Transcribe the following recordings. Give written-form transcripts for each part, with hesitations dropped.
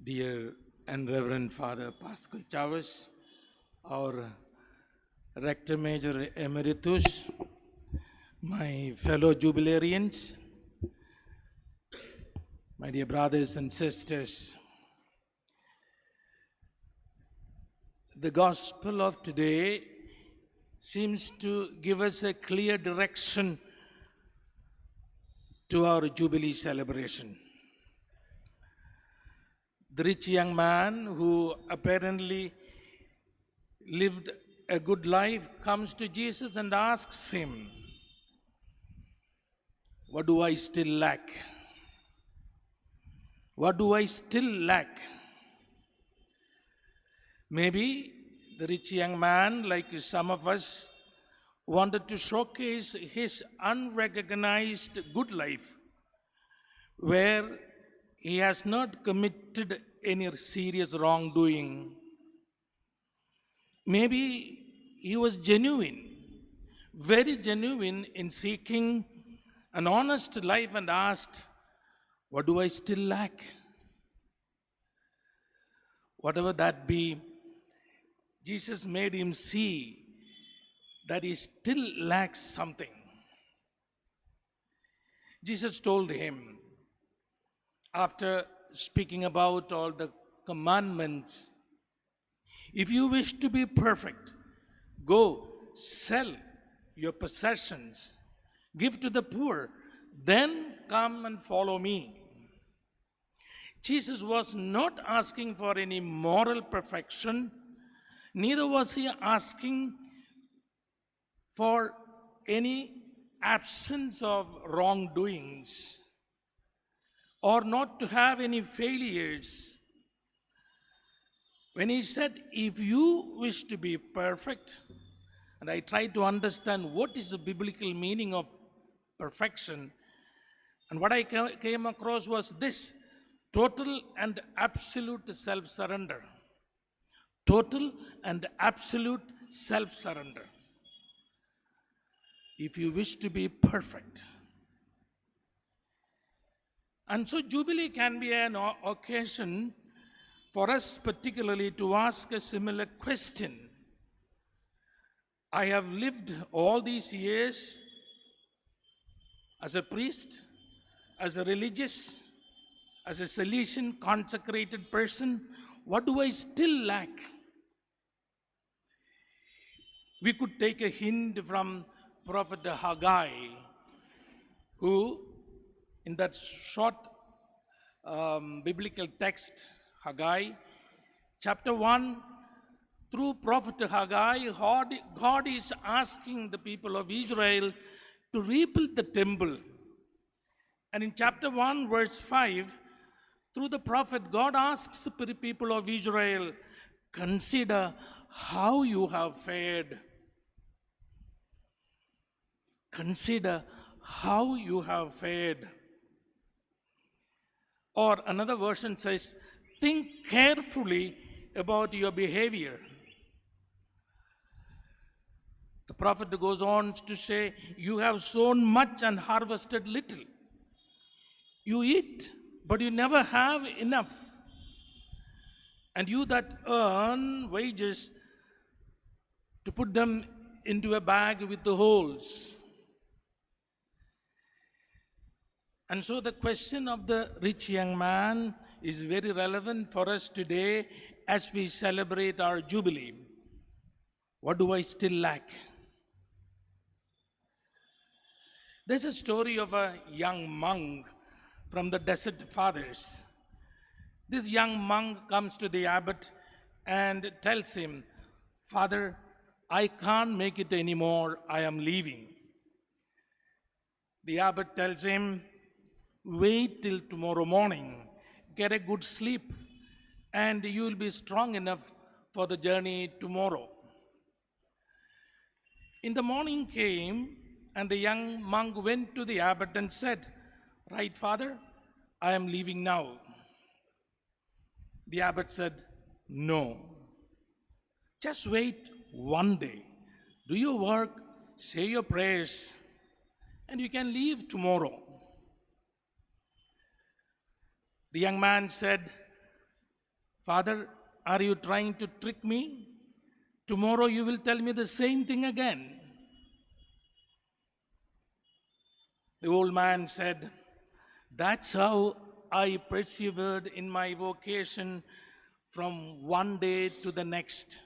Dear and Reverend Father Pascal Chavez, our Rector Major Emeritus, my fellow Jubilarians, my dear brothers and sisters, the Gospel of today seems to give us a clear direction to our Jubilee celebration. The rich young man who apparently lived a good life comes to Jesus and asks him, "What do I still lack? What do I still lack?" Maybe the rich young man, like some of us, wanted to showcase his unrecognized good life, where he has not committed any serious wrongdoing. Maybe he was genuine, very genuine in seeking an honest life and asked, "What do I still lack?" Whatever that be, Jesus made him see that he still lacks something. Jesus told him, after speaking about all the commandments, "If you wish to be perfect, go sell your possessions, give to the poor, then come and follow me." Jesus was not asking for any moral perfection, neither was he asking for any absence of wrongdoings or not to have any failures. When he said, "If you wish to be perfect," and I tried to understand what is the biblical meaning of perfection, and what I came across was this: total and absolute self-surrender. Total and absolute self-surrender. If you wish to be perfect. And so Jubilee can be an occasion for us particularly to ask a similar question. I have lived all these years as a priest, as a religious, as a Salesian consecrated person. What do I still lack? We could take a hint from Prophet Haggai, who in that short biblical text, Haggai, chapter 1, through Prophet Haggai, God is asking the people of Israel to rebuild the temple. And in chapter 1, verse 5, through the prophet, God asks the people of Israel, "Consider how you have fared. Consider how you have fared." Or another version says, "Think carefully about your behavior." The prophet goes on to say, "You have sown much and harvested little. You eat, but you never have enough. And you that earn wages to put them into a bag with the holes." And so the question of the rich young man is very relevant for us today as we celebrate our Jubilee. What do I still lack? There's a story of a young monk from the Desert Fathers. This young monk comes to the abbot and tells him, "Father, I can't make it anymore. I am leaving." The abbot tells him, "Wait till tomorrow morning, get a good sleep, and you will be strong enough for the journey tomorrow." In the morning came, and the young monk went to the abbot and said, "Right, Father, I am leaving now." The abbot said, "No, just wait one day. Do your work, say your prayers, and you can leave tomorrow." The young man said, Father, are you trying to trick me? Tomorrow you will tell me the same thing again. The old man said, that's how I persevered in my vocation from one day to the next.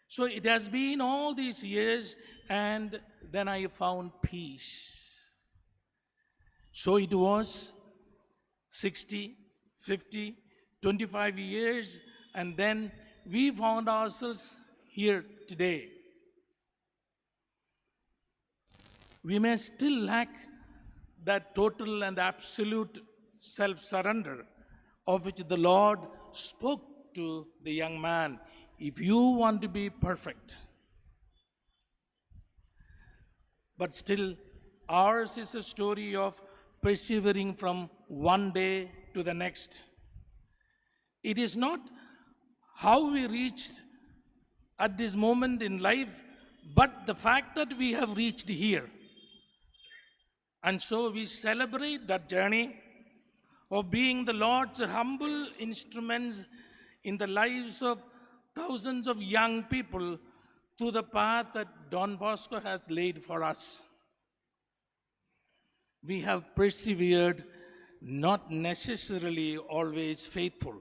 So it has been all these years, and then I found peace. So it was 60, 50, 25 years, and then we found ourselves here today. We may still lack that total and absolute self-surrender of which the Lord spoke to the young man. If you want to be perfect. But still, ours is a story of persevering from one day to the next. It is not how we reached at this moment in life, but the fact that we have reached here. And so we celebrate that journey of being the Lord's humble instruments in the lives of thousands of young people through the path that Don Bosco has laid for us. We have persevered, not necessarily always faithful.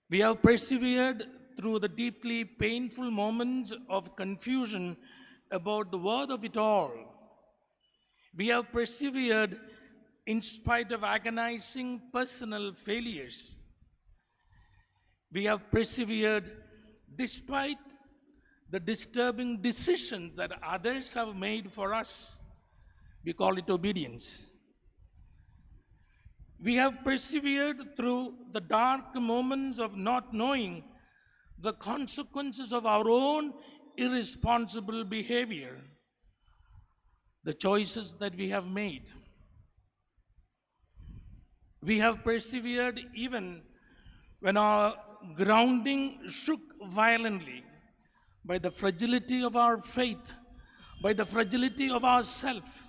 We have persevered through the deeply painful moments of confusion about the worth of it all. We have persevered in spite of agonizing personal failures. We have persevered despite the disturbing decisions that others have made for us. We call it obedience. We have persevered through the dark moments of not knowing the consequences of our own irresponsible behavior, the choices that we have made. We have persevered even when our grounding shook violently by the fragility of our faith, by the fragility of ourself.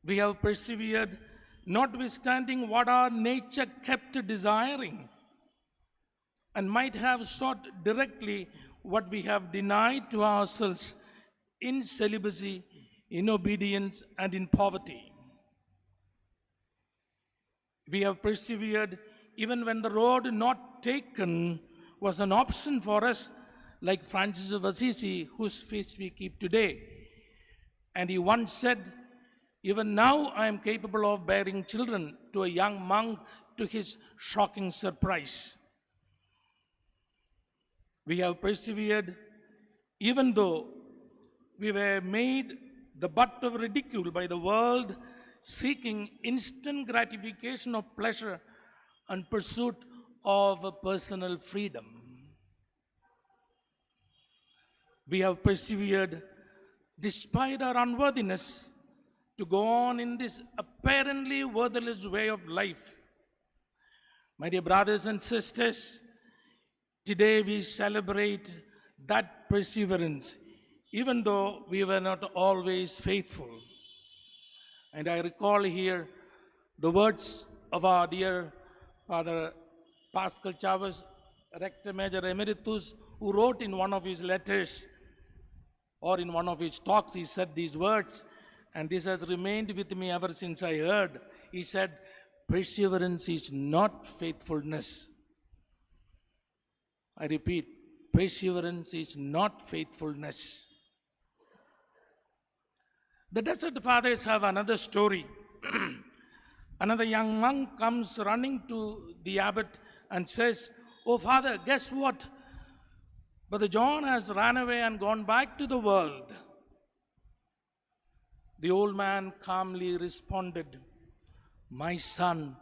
We have persevered notwithstanding what our nature kept desiring, and might have sought directly what we have denied to ourselves in celibacy, in obedience, and in poverty. We have persevered even when the road not taken was an option for us, like Francis of Assisi, whose feast we keep today. And he once said, even now I am capable of bearing children, to a young monk, to his shocking surprise. We have persevered even though we were made the butt of ridicule by the world, seeking instant gratification of pleasure and pursuit of personal freedom. We have persevered despite our unworthiness to go on in this apparently worthless way of life. My dear brothers and sisters, today we celebrate that perseverance, even though we were not always faithful. And I recall here the words of our dear Father Pascal Chavez, Rector Major Emeritus, who wrote in one of his letters or in one of his talks, he said these words, and this has remained with me ever since I heard. He said, perseverance is not faithfulness. I repeat, perseverance is not faithfulness. The Desert Fathers have another story. Another young monk comes running to the abbot and says, "Oh, Father, guess what? Brother John has run away and gone back to the world." The old man calmly responded, "My son,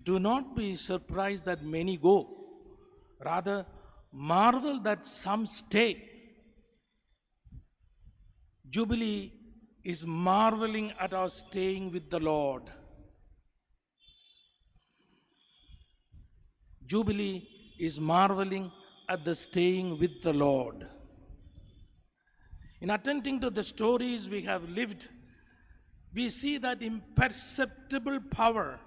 do not be surprised that many go. Rather, marvel that some stay." Jubilee is marveling at our staying with the Lord. Jubilee is marveling at the staying with the Lord. In attending to the stories we have lived, we see that imperceptible power,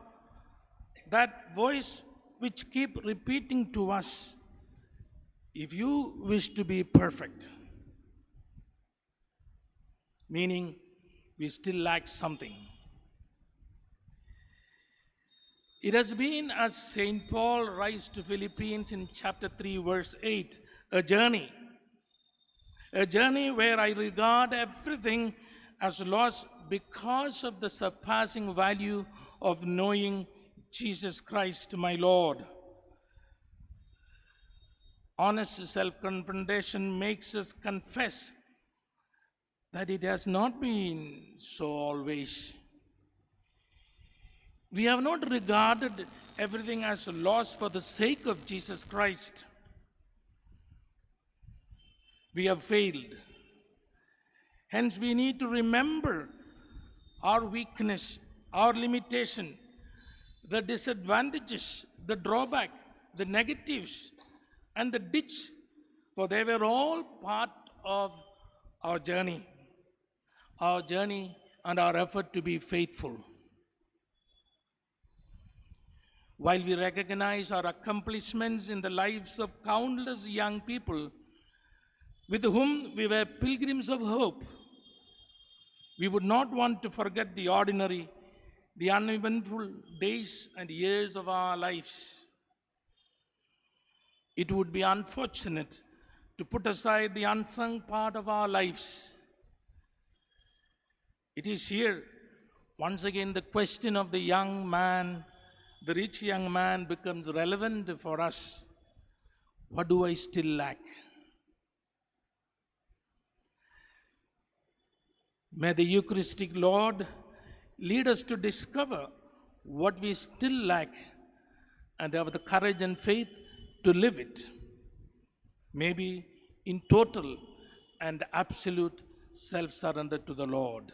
that voice which keep repeating to us, if you wish to be perfect, meaning we still lack something. It has been, as St. Paul writes to Philippians in chapter 3, verse 8, a journey where I regard everything as loss because of the surpassing value of knowing Jesus Christ, my Lord. Honest self-confrontation makes us confess that it has not been so always. We have not regarded everything as a loss for the sake of Jesus Christ. We have failed. Hence, we need to remember our weakness, our limitation, the disadvantages, the drawback, the negatives, and the ditch, for they were all part of our journey and our effort to be faithful. While we recognize our accomplishments in the lives of countless young people with whom we were pilgrims of hope, we would not want to forget the ordinary, the uneventful days and years of our lives. It would be unfortunate to put aside the unsung part of our lives. It is here, once again, the question of the young man, the rich young man, becomes relevant for us. What do I still lack? May the Eucharistic Lord lead us to discover what we still lack and have the courage and faith to live it, maybe in total and absolute self-surrender to the Lord.